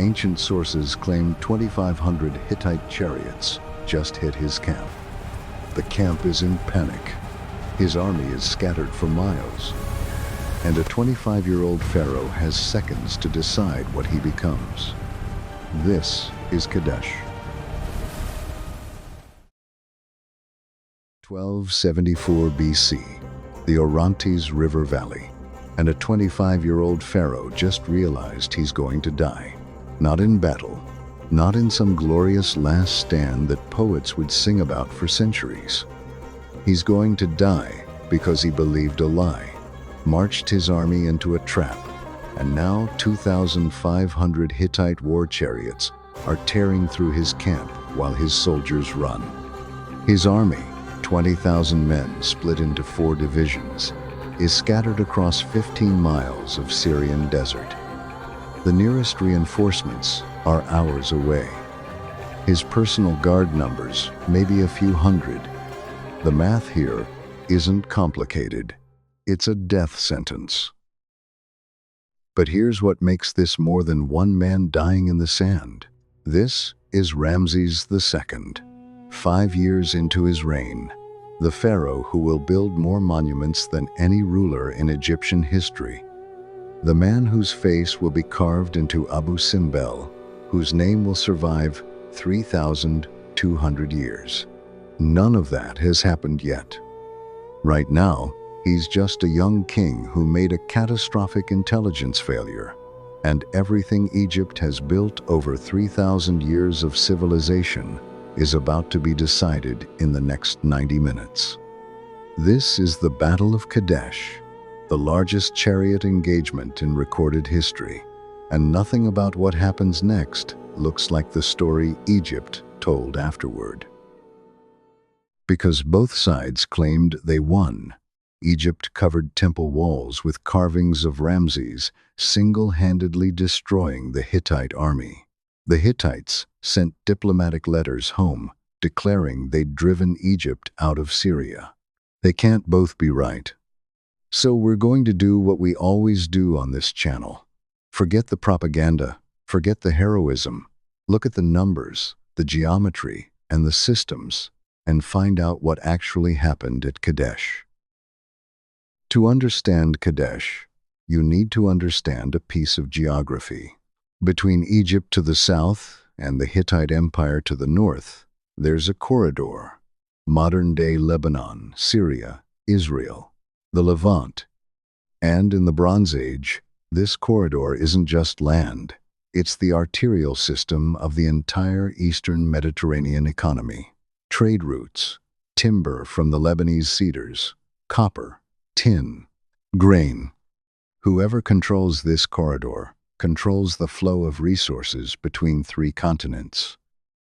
Ancient sources claim 2,500 Hittite chariots just hit his camp. The camp is in panic. His army is scattered for miles. And a 25-year-old pharaoh has seconds to decide what he becomes. This is Kadesh. 1274 BC, the Orontes River Valley, and a 25-year-old pharaoh just realized he's going to die. Not in battle, not in some glorious last stand that poets would sing about for centuries. He's going to die because he believed a lie, marched his army into a trap, and now 2,500 Hittite war chariots are tearing through his camp while his soldiers run. His army, 20,000 men split into 4 divisions, is scattered across 15 miles of Syrian desert. The nearest reinforcements are hours away. His personal guard numbers may be a few hundred. The math here isn't complicated. It's a death sentence. But here's what makes this more than one man dying in the sand. This is Ramses II. 5 years into his reign, the pharaoh who will build more monuments than any ruler in Egyptian history. The man whose face will be carved into Abu Simbel, whose name will survive 3,200 years. None of that has happened yet. Right now, he's just a young king who made a catastrophic intelligence failure, and everything Egypt has built over 3,000 years of civilization is about to be decided in the next 90 minutes. This is the Battle of Kadesh, the largest chariot engagement in recorded history, and nothing about what happens next looks like the story Egypt told afterward. Because both sides claimed they won, Egypt covered temple walls with carvings of Ramses, single-handedly destroying the Hittite army. The Hittites sent diplomatic letters home, declaring they'd driven Egypt out of Syria. They can't both be right. So we're going to do what we always do on this channel. Forget the propaganda, forget the heroism. Look at the numbers, the geometry, and the systems, and find out what actually happened at Kadesh. To understand Kadesh, you need to understand a piece of geography. Between Egypt to the south and the Hittite Empire to the north, there's a corridor. Modern-day Lebanon, Syria, Israel, the Levant. And in the Bronze Age, this corridor isn't just land. It's the arterial system of the entire Eastern Mediterranean economy. Trade routes, timber from the Lebanese cedars, copper, tin, grain. Whoever controls this corridor controls the flow of resources between 3 continents.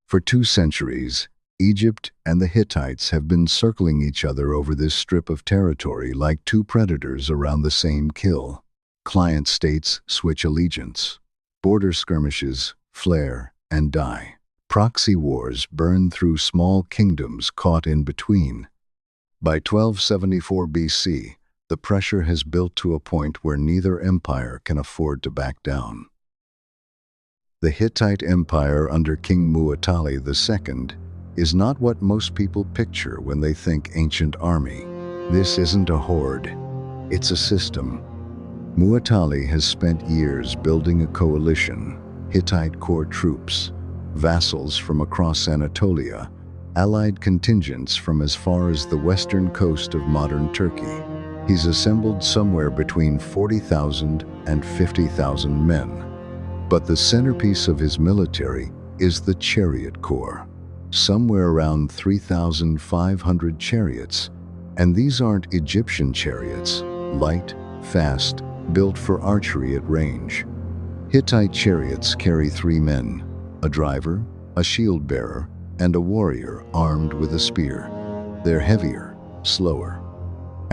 For 2 centuries, Egypt and the Hittites have been circling each other over this strip of territory like 2 predators around the same kill. Client states switch allegiance. Border skirmishes flare and die. Proxy wars burn through small kingdoms caught in between. By 1274 BC, the pressure has built to a point where neither empire can afford to back down. The Hittite Empire under King Muwatalli II is not what most people picture when they think ancient army. This isn't a horde, it's a system. Muwatalli has spent years building a coalition, Hittite core troops, vassals from across Anatolia, allied contingents from as far as the western coast of modern Turkey. He's assembled somewhere between 40,000 and 50,000 men. But the centerpiece of his military is the chariot corps, somewhere around 3,500 chariots. And these aren't Egyptian chariots, light, fast, built for archery at range. Hittite chariots carry 3 men, a driver, a shield bearer, and a warrior armed with a spear. They're heavier, slower,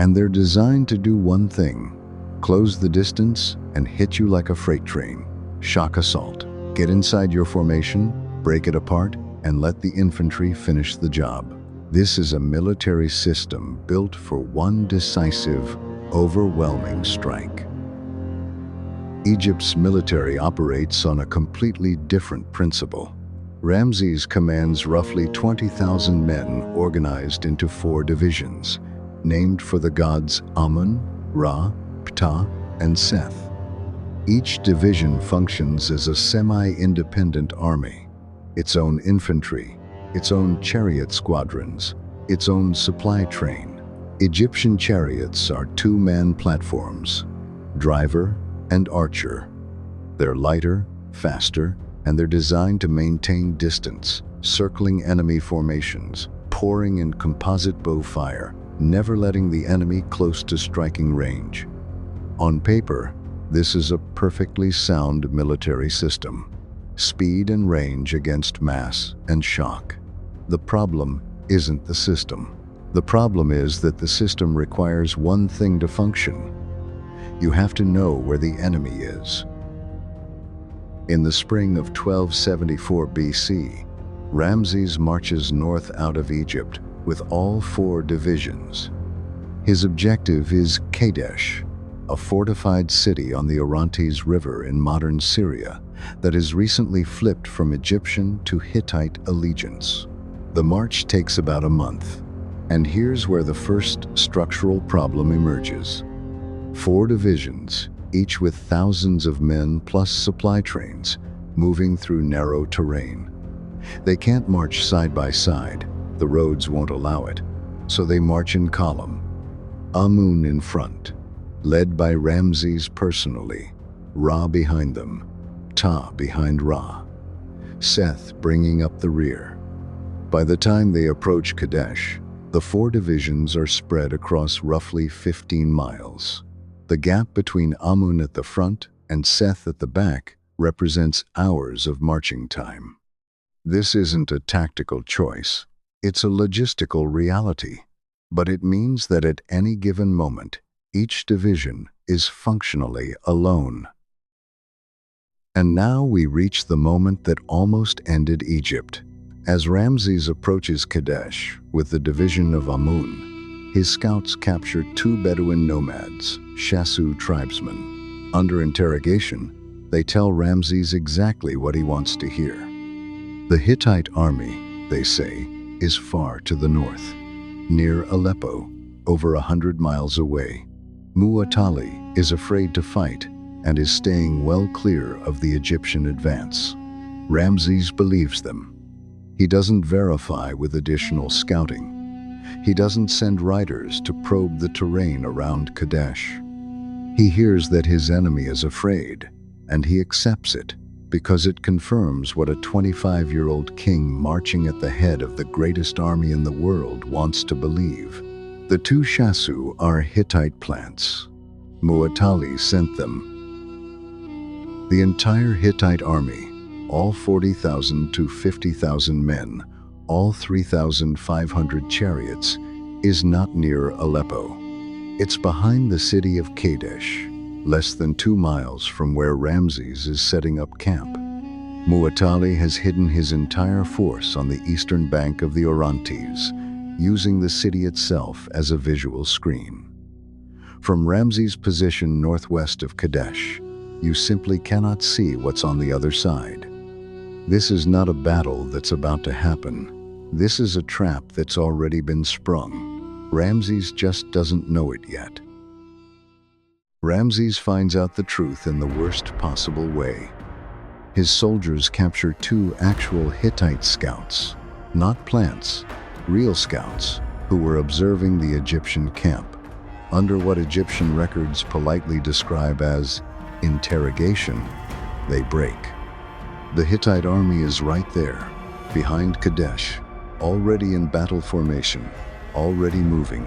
and they're designed to do one thing: close the distance and hit you like a freight train. Shock assault. Get inside your formation, break it apart, and let the infantry finish the job. This is a military system built for one decisive, overwhelming strike. Egypt's military operates on a completely different principle. Ramses commands roughly 20,000 men organized into 4 divisions, named for the gods Amun, Ra, Ptah, and Seth. Each division functions as a semi-independent army, its own infantry, its own chariot squadrons, its own supply train. Egyptian chariots are 2-man platforms, driver and archer. They're lighter, faster, and they're designed to maintain distance, circling enemy formations, pouring in composite bow fire, never letting the enemy close to striking range. On paper, this is a perfectly sound military system. Speed and range against mass and shock. The problem isn't the system. The problem is that the system requires one thing to function. You have to know where the enemy is. In the spring of 1274 BC, Ramses marches north out of Egypt with all 4 divisions. His objective is Kadesh, a fortified city on the Orontes River in modern Syria that has recently flipped from Egyptian to Hittite allegiance. The march takes about a month, and here's where the first structural problem emerges. 4 divisions, each with thousands of men plus supply trains, moving through narrow terrain. They can't march side by side, the roads won't allow it, so they march in column. Amun in front, led by Ramses personally, Ra behind them, Ptah behind Ra, Seth bringing up the rear. By the time they approach Kadesh, the 4 divisions are spread across roughly 15 miles. The gap between Amun at the front and Seth at the back represents hours of marching time. This isn't a tactical choice, it's a logistical reality, but it means that at any given moment, each division is functionally alone. And now we reach the moment that almost ended Egypt. As Ramses approaches Kadesh with the division of Amun, his scouts capture 2 Bedouin nomads, Shasu tribesmen. Under interrogation, they tell Ramses exactly what he wants to hear. The Hittite army, they say, is far to the north, near Aleppo, over 100 miles away. Muwatalli is afraid to fight and is staying well clear of the Egyptian advance. Ramses believes them. He doesn't verify with additional scouting. He doesn't send riders to probe the terrain around Kadesh. He hears that his enemy is afraid, and he accepts it because it confirms what a 25-year-old king marching at the head of the greatest army in the world wants to believe. The 2 Shasu are Hittite plants. Muwatalli sent them. The entire Hittite army, all 40,000 to 50,000 men, all 3,500 chariots, is not near Aleppo. It's behind the city of Kadesh, less than 2 miles from where Ramses is setting up camp. Muwatalli has hidden his entire force on the eastern bank of the Orontes, using the city itself as a visual screen. From Ramses' position northwest of Kadesh, you simply cannot see what's on the other side. This is not a battle that's about to happen. This is a trap that's already been sprung. Ramses just doesn't know it yet. Ramses finds out the truth in the worst possible way. His soldiers capture 2 actual Hittite scouts, not plants, real scouts, who were observing the Egyptian camp, under what Egyptian records politely describe as interrogation. They break. The Hittite army is right there, behind Kadesh, already in battle formation, already moving.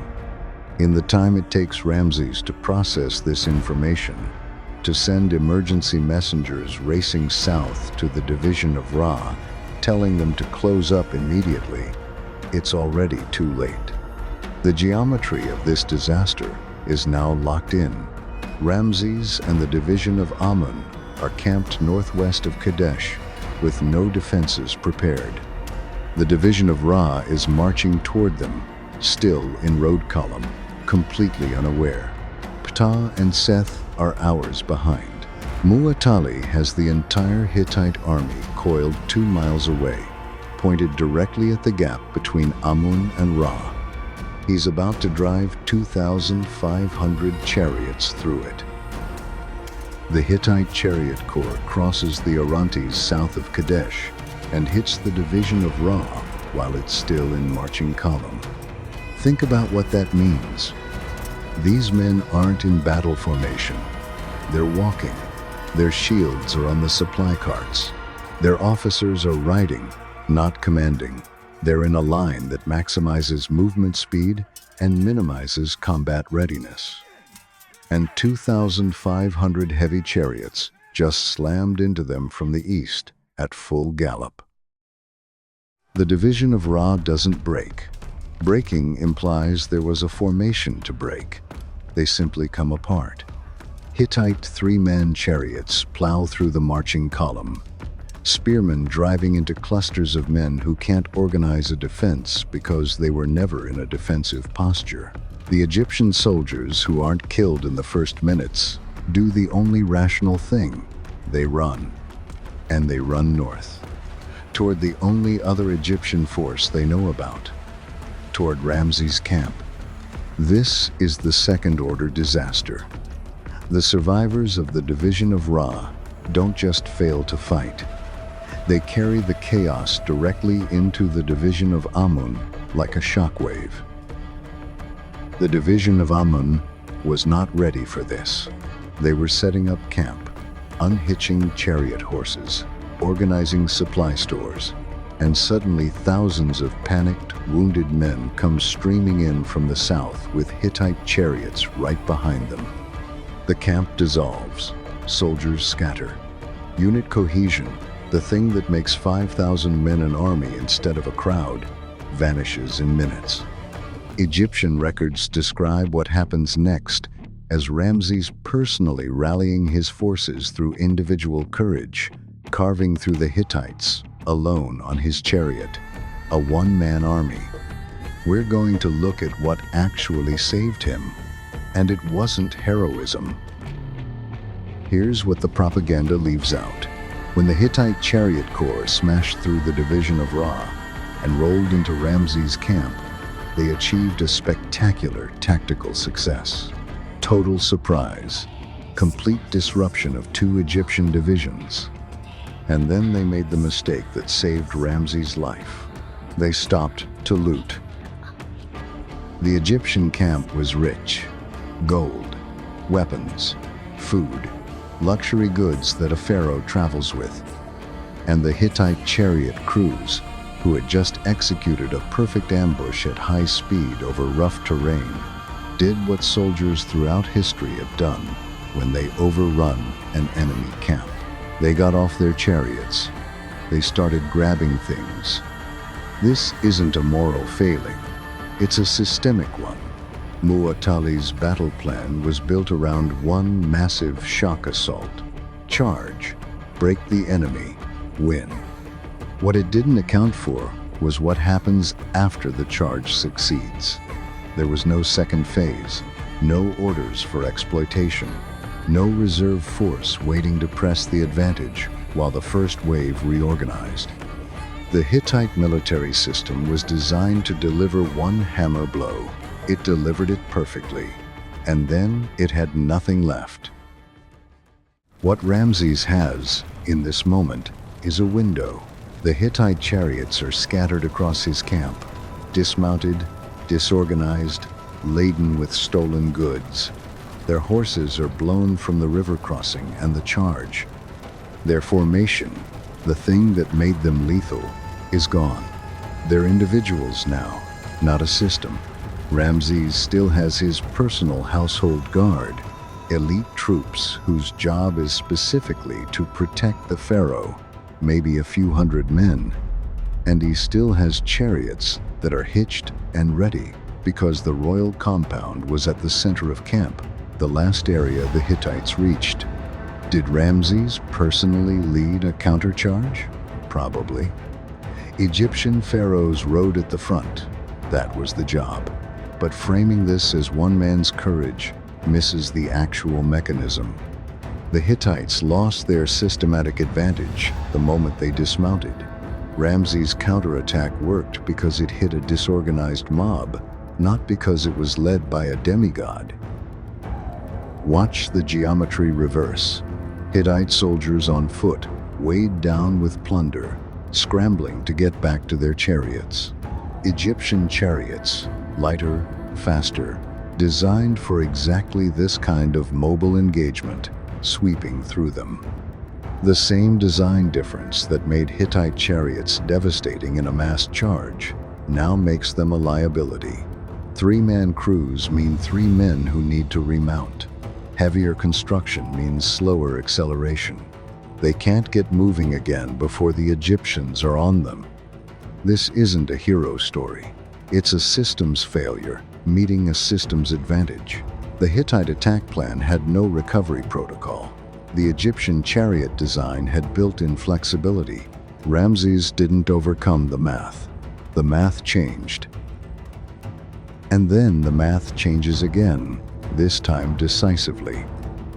In the time it takes Ramses to process this information, to send emergency messengers racing south to the division of Ra, telling them to close up immediately, it's already too late. The geometry of this disaster is now locked in. Ramses and the division of Amun are camped northwest of Kadesh, with no defenses prepared. The division of Ra is marching toward them, still in road column, completely unaware. Ptah and Seth are hours behind. Muwatalli has the entire Hittite army coiled 2 miles away, pointed directly at the gap between Amun and Ra. He's about to drive 2,500 chariots through it. The Hittite chariot corps crosses the Orontes south of Kadesh and hits the division of Ra while it's still in marching column. Think about what that means. These men aren't in battle formation. They're walking. Their shields are on the supply carts. Their officers are riding, not commanding. They're in a line that maximizes movement speed and minimizes combat readiness. And 2,500 heavy chariots just slammed into them from the east at full gallop. The division of Ra doesn't break. Breaking implies there was a formation to break. They simply come apart. Hittite 3-man chariots plow through the marching column. Spearmen driving into clusters of men who can't organize a defense because they were never in a defensive posture. The Egyptian soldiers who aren't killed in the first minutes do the only rational thing. They run. And they run north, toward the only other Egyptian force they know about, toward Ramses' camp. This is the second-order disaster. The survivors of the division of Ra don't just fail to fight. They carry the chaos directly into the division of Amun like a shockwave. The division of Amun was not ready for this. They were setting up camp, unhitching chariot horses, organizing supply stores, and suddenly thousands of panicked, wounded men come streaming in from the south with Hittite chariots right behind them. The camp dissolves, soldiers scatter. Unit cohesion, the thing that makes 5,000 men an army instead of a crowd, vanishes in minutes. Egyptian records describe what happens next as Ramses personally rallying his forces through individual courage, carving through the Hittites, alone on his chariot, a one-man army. We're going to look at what actually saved him, and it wasn't heroism. Here's what the propaganda leaves out. When the Hittite chariot corps smashed through the division of Ra and rolled into Ramses' camp, they achieved a spectacular tactical success. Total surprise, complete disruption of 2 Egyptian divisions. And then they made the mistake that saved Ramses' life. They stopped to loot. The Egyptian camp was rich. Gold, weapons, food, luxury goods that a pharaoh travels with. And the Hittite chariot crews, who had just executed a perfect ambush at high speed over rough terrain, did what soldiers throughout history have done when they overrun an enemy camp. They got off their chariots. They started grabbing things. This isn't a moral failing. It's a systemic one. Muwatalli's battle plan was built around one massive shock assault. Charge, break the enemy, win. What it didn't account for was what happens after the charge succeeds. There was no second phase, no orders for exploitation, no reserve force waiting to press the advantage while the first wave reorganized. The Hittite military system was designed to deliver one hammer blow. It delivered it perfectly, and then it had nothing left. What Ramses has, in this moment, is a window. The Hittite chariots are scattered across his camp, dismounted, disorganized, laden with stolen goods. Their horses are blown from the river crossing and the charge. Their formation, the thing that made them lethal, is gone. They're individuals now, not a system. Ramses still has his personal household guard, elite troops whose job is specifically to protect the pharaoh, maybe a few hundred men. And he still has chariots that are hitched and ready because the royal compound was at the center of camp, the last area the Hittites reached. Did Ramses personally lead a countercharge? Probably. Egyptian pharaohs rode at the front. That was the job. But framing this as one man's courage misses the actual mechanism. The Hittites lost their systematic advantage the moment they dismounted. Ramses' counterattack worked because it hit a disorganized mob, not because it was led by a demigod. Watch the geometry reverse. Hittite soldiers on foot, weighed down with plunder, scrambling to get back to their chariots. Egyptian chariots, lighter, faster, designed for exactly this kind of mobile engagement, sweeping through them. The same design difference that made Hittite chariots devastating in a massed charge now makes them a liability. Three-man crews mean 3 men who need to remount. Heavier construction means slower acceleration. They can't get moving again before the Egyptians are on them. This isn't a hero story. It's a systems failure meeting a systems advantage. The Hittite attack plan had no recovery protocol. The Egyptian chariot design had built-in flexibility. Ramses didn't overcome the math. The math changed. And then the math changes again, this time decisively.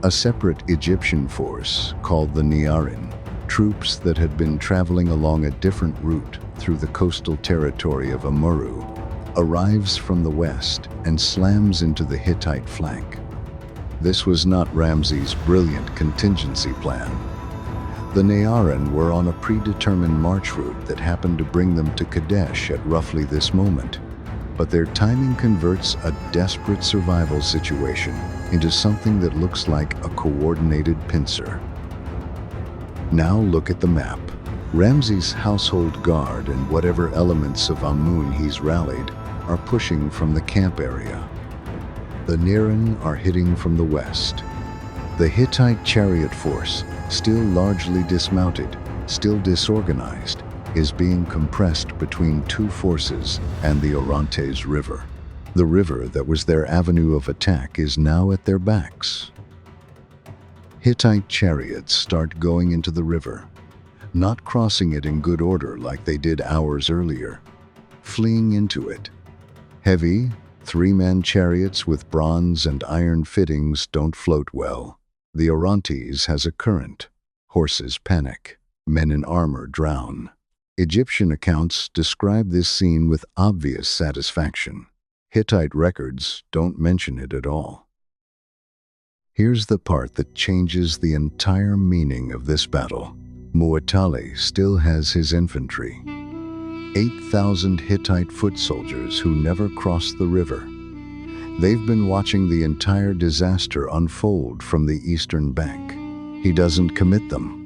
A separate Egyptian force, called the Nearin, troops that had been traveling along a different route through the coastal territory of Amuru, arrives from the west and slams into the Hittite flank. This was not Ramses' brilliant contingency plan. The Nearin were on a predetermined march route that happened to bring them to Kadesh at roughly this moment. But their timing converts a desperate survival situation into something that looks like a coordinated pincer. Now look at the map. Ramses' household guard and whatever elements of Amun he's rallied are pushing from the camp area. The Nearin are hitting from the west. The Hittite chariot force, still largely dismounted, still disorganized, is being compressed between 2 forces and the Orontes River. The river that was their avenue of attack is now at their backs. Hittite chariots start going into the river, not crossing it in good order like they did hours earlier, fleeing into it. Heavy, 3-man chariots with bronze and iron fittings don't float well. The Orontes has a current. Horses panic. Men in armor drown. Egyptian accounts describe this scene with obvious satisfaction. Hittite records don't mention it at all. Here's the part that changes the entire meaning of this battle. Muwatalli still has his infantry. 8,000 Hittite foot soldiers who never crossed the river. They've been watching the entire disaster unfold from the eastern bank. He doesn't commit them.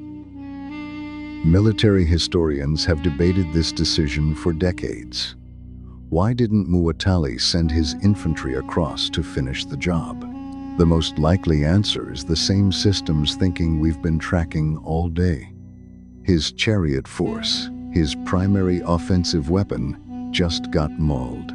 Military historians have debated this decision for decades. Why didn't Muwatalli send his infantry across to finish the job? The most likely answer is the same systems thinking we've been tracking all day. His chariot force, his primary offensive weapon, just got mauled.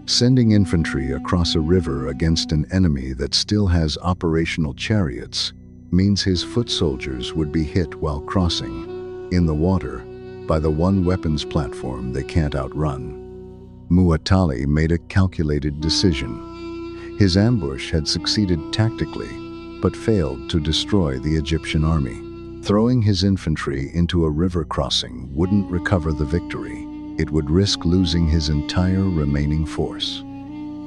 Sending infantry across a river against an enemy that still has operational chariots means his foot soldiers would be hit while crossing, in the water, by the one weapons platform they can't outrun. Muwatalli made a calculated decision. His ambush had succeeded tactically, but failed to destroy the Egyptian army. Throwing his infantry into a river crossing wouldn't recover the victory. It would risk losing his entire remaining force.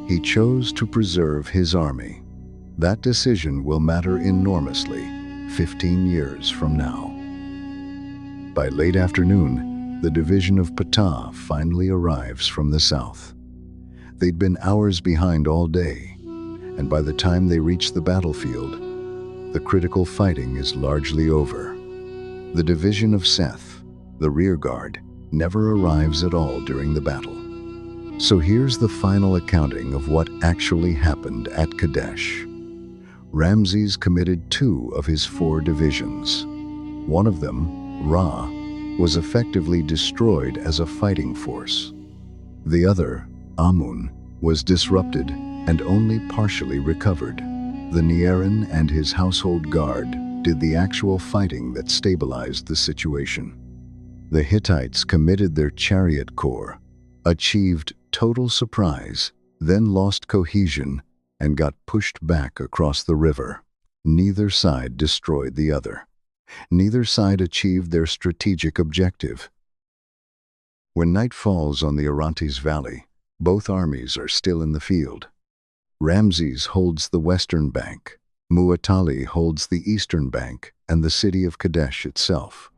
He chose to preserve his army. That decision will matter enormously 15 years from now. By late afternoon, the division of Pentaur finally arrives from the south. They'd been hours behind all day, and by the time they reach the battlefield, the critical fighting is largely over. The division of Seth, the rearguard, never arrives at all during the battle. So here's the final accounting of what actually happened at Kadesh. Ramses committed 2 of his 4 divisions. One of them, Ra, was effectively destroyed as a fighting force. The other, Amun, was disrupted and only partially recovered. The Nearin and his household guard did the actual fighting that stabilized the situation. The Hittites committed their chariot corps, achieved total surprise, then lost cohesion and got pushed back across the river. Neither side destroyed the other. Neither side achieved their strategic objective. When night falls on the Orontes Valley, both armies are still in the field. Ramses holds the western bank, Muwatalli holds the eastern bank and the city of Kadesh itself.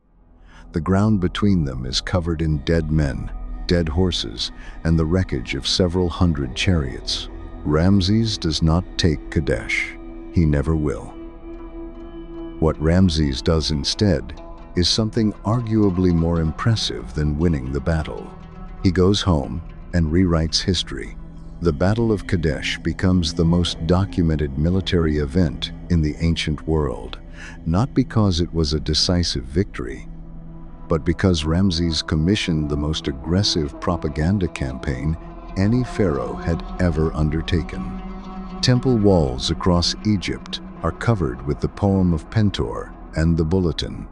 The ground between them is covered in dead men, dead horses, and the wreckage of several hundred chariots. Ramses does not take Kadesh. He never will. What Ramses does instead is something arguably more impressive than winning the battle. He goes home and rewrites history. The Battle of Kadesh becomes the most documented military event in the ancient world, not because it was a decisive victory, but because Ramses commissioned the most aggressive propaganda campaign any pharaoh had ever undertaken. Temple walls across Egypt are covered with the poem of Pentaur and the Bulletin,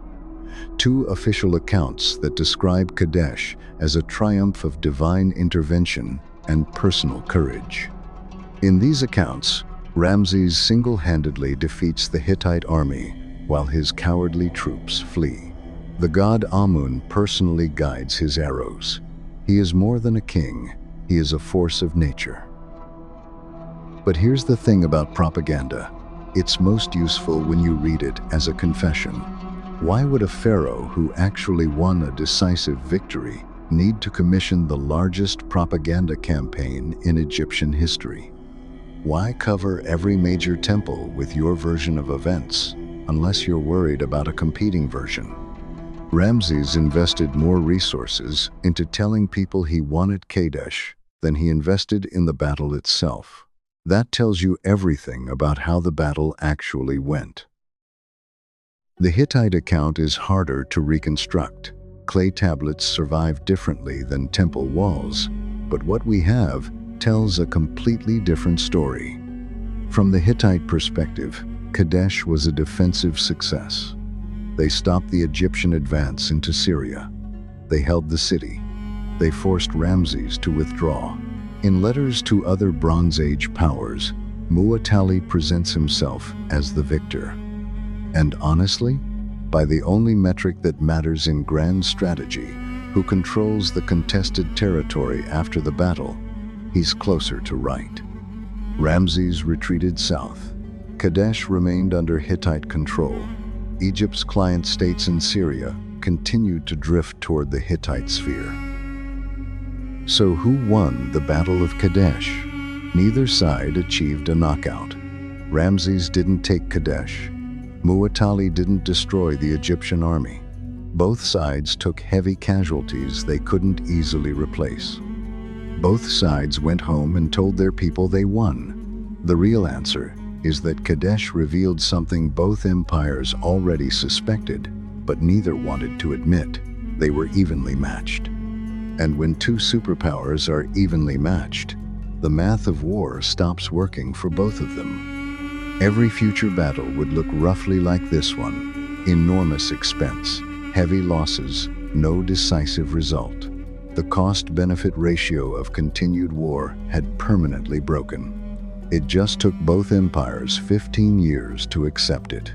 two official accounts that describe Kadesh as a triumph of divine intervention and personal courage. In these accounts, Ramses single-handedly defeats the Hittite army while his cowardly troops flee. The god Amun personally guides his arrows. He is more than a king, he is a force of nature. But here's the thing about propaganda. It's most useful when you read it as a confession. Why would a pharaoh who actually won a decisive victory need to commission the largest propaganda campaign in Egyptian history? Why cover every major temple with your version of events, unless you're worried about a competing version? Ramses invested more resources into telling people he won at Kadesh than he invested in the battle itself. That tells you everything about how the battle actually went. The Hittite account is harder to reconstruct. Clay tablets survive differently than temple walls, but what we have tells a completely different story. From the Hittite perspective, Kadesh was a defensive success. They stopped the Egyptian advance into Syria. They held the city. They forced Ramses to withdraw. In letters to other Bronze Age powers, Muwatalli presents himself as the victor. And honestly, by the only metric that matters in grand strategy, who controls the contested territory after the battle, he's closer to right. Ramses retreated south. Kadesh remained under Hittite control. Egypt's client states in Syria continued to drift toward the Hittite sphere. So who won the Battle of Kadesh? Neither side achieved a knockout. Ramses didn't take Kadesh. Muwatalli didn't destroy the Egyptian army. Both sides took heavy casualties they couldn't easily replace. Both sides went home and told their people they won. The real answer is that Kadesh revealed something both empires already suspected, but neither wanted to admit. They were evenly matched. And when two superpowers are evenly matched, the math of war stops working for both of them. Every future battle would look roughly like this one. Enormous expense, heavy losses, no decisive result. The cost-benefit ratio of continued war had permanently broken. It just took both empires 15 years to accept it.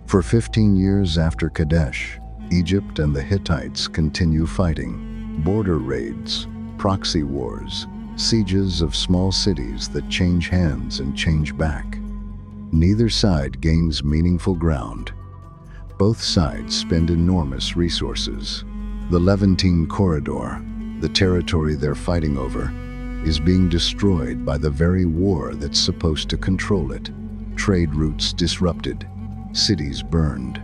For 15 years after Kadesh, Egypt and the Hittites continue fighting. Border raids, proxy wars, sieges of small cities that change hands and change back. Neither side gains meaningful ground. Both sides spend enormous resources. The Levantine Corridor, the territory they're fighting over, is being destroyed by the very war that's supposed to control it. Trade routes disrupted, cities burned.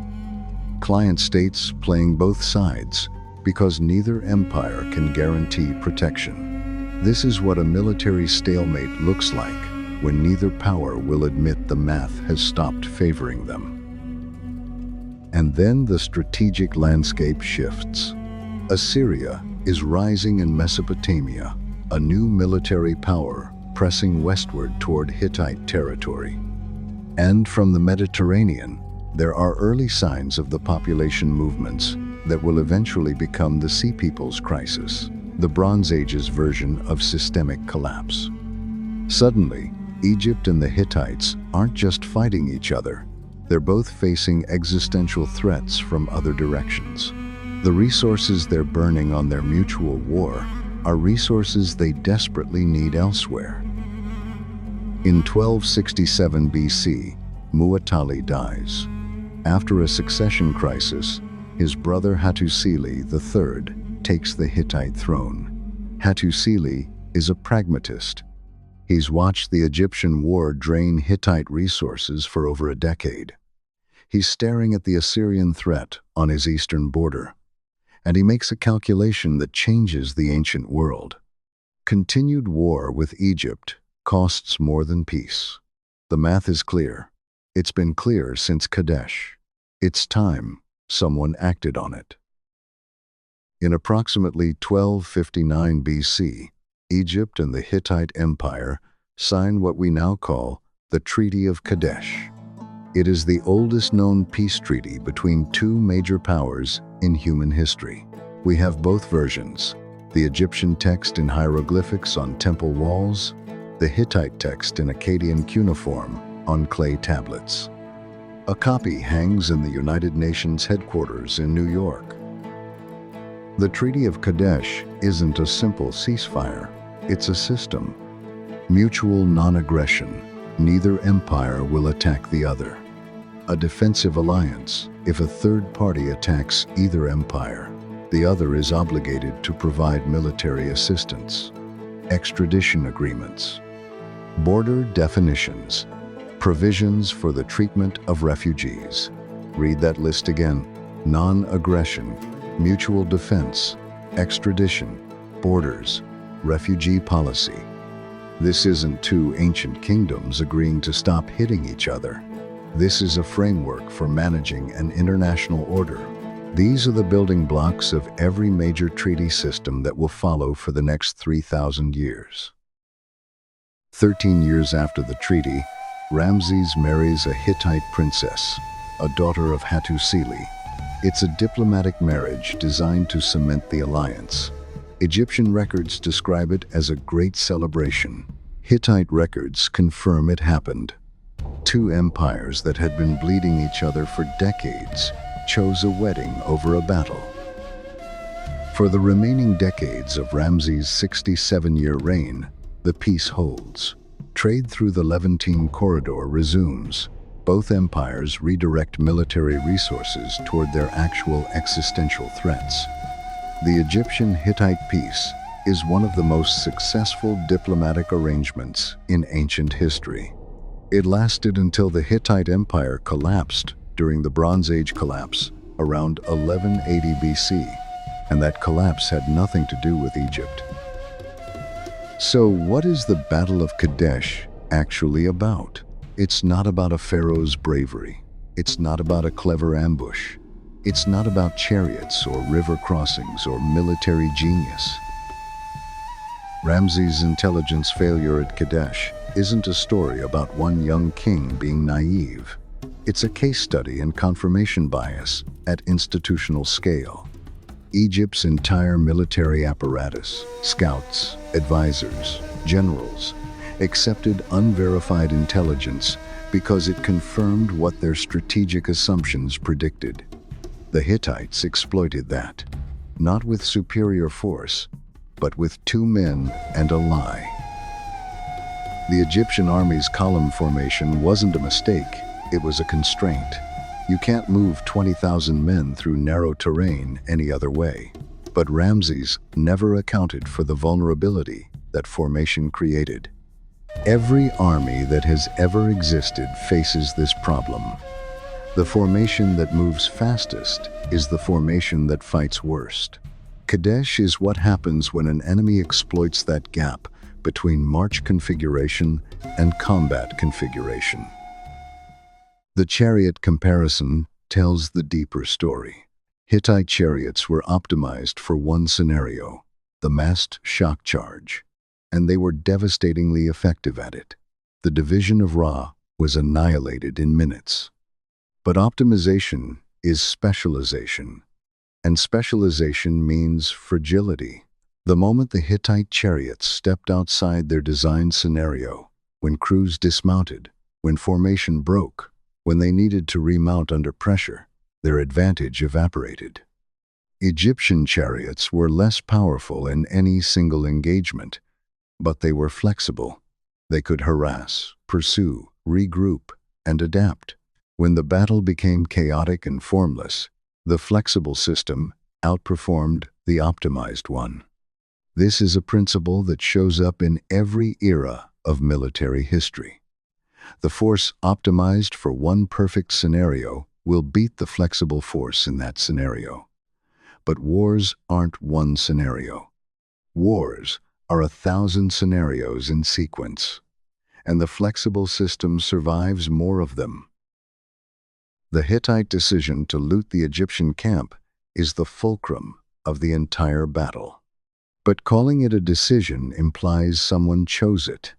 Client states playing both sides because neither empire can guarantee protection. This is what a military stalemate looks like when neither power will admit the math has stopped favoring them. And then the strategic landscape shifts. Assyria is rising in Mesopotamia, a new military power pressing westward toward Hittite territory. And from the Mediterranean, there are early signs of the population movements that will eventually become the Sea Peoples crisis, the Bronze Age's version of systemic collapse. Suddenly, Egypt and the Hittites aren't just fighting each other. They're both facing existential threats from other directions. The resources they're burning on their mutual war are resources they desperately need elsewhere. In 1267 BC, Muwatalli dies. After a succession crisis, his brother Hattusili III takes the Hittite throne. Hattusili is a pragmatist. He's watched the Egyptian war drain Hittite resources for over a decade. He's staring at the Assyrian threat on his eastern border, and he makes a calculation that changes the ancient world. Continued war with Egypt costs more than peace. The math is clear. It's been clear since Kadesh. It's time someone acted on it. In approximately 1259 BC, Egypt and the Hittite Empire sign what we now call the Treaty of Kadesh. It is the oldest known peace treaty between two major powers in human history. We have both versions, the Egyptian text in hieroglyphics on temple walls, the Hittite text in Akkadian cuneiform on clay tablets. A copy hangs in the United Nations headquarters in New York. The Treaty of Kadesh isn't a simple ceasefire, it's a system. Mutual non-aggression, neither empire will attack the other. A defensive alliance, if a third party attacks either empire, the other is obligated to provide military assistance. Extradition agreements. Border definitions. Provisions for the treatment of refugees. Read that list again. Non-aggression, mutual defense, extradition, borders, refugee policy. This isn't two ancient kingdoms agreeing to stop hitting each other. This is a framework for managing an international order. These are the building blocks of every major treaty system that will follow for the next 3,000 years. 13 years after the treaty, Ramses marries a Hittite princess, a daughter of Hattusili. It's a diplomatic marriage designed to cement the alliance. Egyptian records describe it as a great celebration. Hittite records confirm it happened. Two empires that had been bleeding each other for decades chose a wedding over a battle. For the remaining decades of Ramses' 67-year reign, the peace holds. Trade through the Levantine Corridor resumes. Both empires redirect military resources toward their actual existential threats. The Egyptian-Hittite peace is one of the most successful diplomatic arrangements in ancient history. It lasted until the Hittite Empire collapsed during the Bronze Age collapse around 1180 BC, and that collapse had nothing to do with Egypt. So what is the Battle of Kadesh actually about? It's not about a pharaoh's bravery. It's not about a clever ambush. It's not about chariots or river crossings or military genius. Ramses' intelligence failure at Kadesh isn't a story about one young king being naive. It's a case study in confirmation bias at institutional scale. Egypt's entire military apparatus, scouts, advisors, generals, accepted unverified intelligence because it confirmed what their strategic assumptions predicted. The Hittites exploited that, not with superior force, but with 2 men and a lie. The Egyptian army's column formation wasn't a mistake, it was a constraint. You can't move 20,000 men through narrow terrain any other way. But Ramses never accounted for the vulnerability that formation created. Every army that has ever existed faces this problem. The formation that moves fastest is the formation that fights worst. Kadesh is what happens when an enemy exploits that gap between march configuration and combat configuration. The chariot comparison tells the deeper story. Hittite chariots were optimized for one scenario, the massed shock charge, and they were devastatingly effective at it. The division of Ra was annihilated in minutes. But optimization is specialization, and specialization means fragility. The moment the Hittite chariots stepped outside their design scenario, when crews dismounted, when formation broke, when they needed to remount under pressure, their advantage evaporated. Egyptian chariots were less powerful in any single engagement, but they were flexible. They could harass, pursue, regroup, and adapt. When the battle became chaotic and formless, the flexible system outperformed the optimized one. This is a principle that shows up in every era of military history. The force optimized for one perfect scenario will beat the flexible force in that scenario. But wars aren't one scenario. Wars are 1,000 scenarios in sequence, and the flexible system survives more of them. The Hittite decision to loot the Egyptian camp is the fulcrum of the entire battle. But calling it a decision implies someone chose it.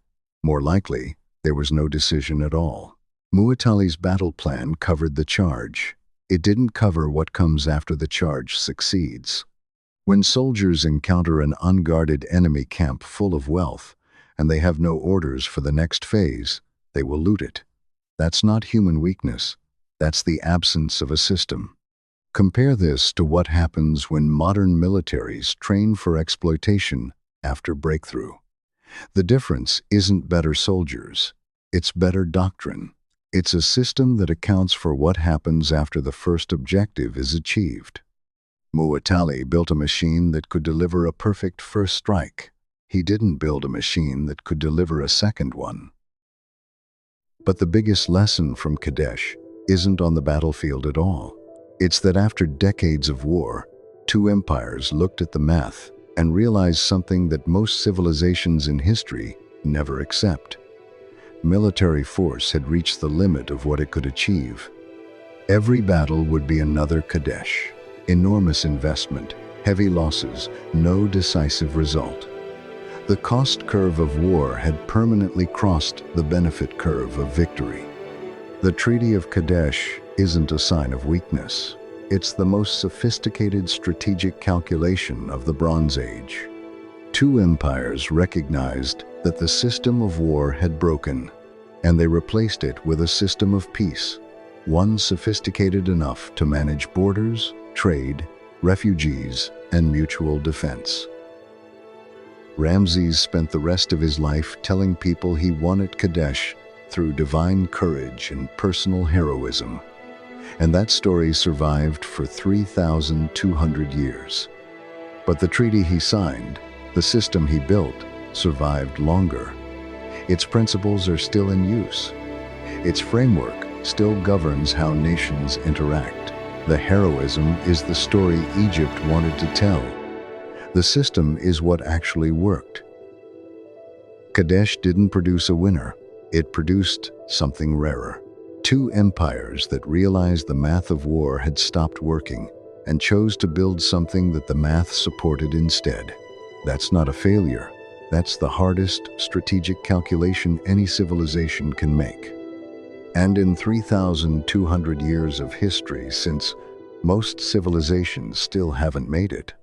More likely, there was no decision at all. Muwatalli's battle plan covered the charge. It didn't cover what comes after the charge succeeds. When soldiers encounter an unguarded enemy camp full of wealth, and they have no orders for the next phase, they will loot it. That's not human weakness. That's the absence of a system. Compare this to what happens when modern militaries train for exploitation after breakthrough. The difference isn't better soldiers. It's better doctrine. It's a system that accounts for what happens after the first objective is achieved. Muwatalli built a machine that could deliver a perfect first strike. He didn't build a machine that could deliver a second one. But the biggest lesson from Kadesh isn't on the battlefield at all. It's that after decades of war, two empires looked at the math and realized something that most civilizations in history never accept. Military force had reached the limit of what it could achieve. Every battle would be another Kadesh. Enormous investment, heavy losses, no decisive result. The cost curve of war had permanently crossed the benefit curve of victory. The Treaty of Kadesh isn't a sign of weakness. It's the most sophisticated strategic calculation of the Bronze Age. Two empires recognized that the system of war had broken, and they replaced it with a system of peace, one sophisticated enough to manage borders, trade, refugees, and mutual defense. Ramses spent the rest of his life telling people he won at Kadesh through divine courage and personal heroism, and that story survived for 3,200 years. But the treaty he signed, the system he built, survived longer. Its principles are still in use. Its framework still governs how nations interact. The heroism is the story Egypt wanted to tell. The system is what actually worked. Kadesh didn't produce a winner. It produced something rarer. Two empires that realized the math of war had stopped working and chose to build something that the math supported instead. That's not a failure. That's the hardest strategic calculation any civilization can make. And in 3,200 years of history, since most civilizations still haven't made it,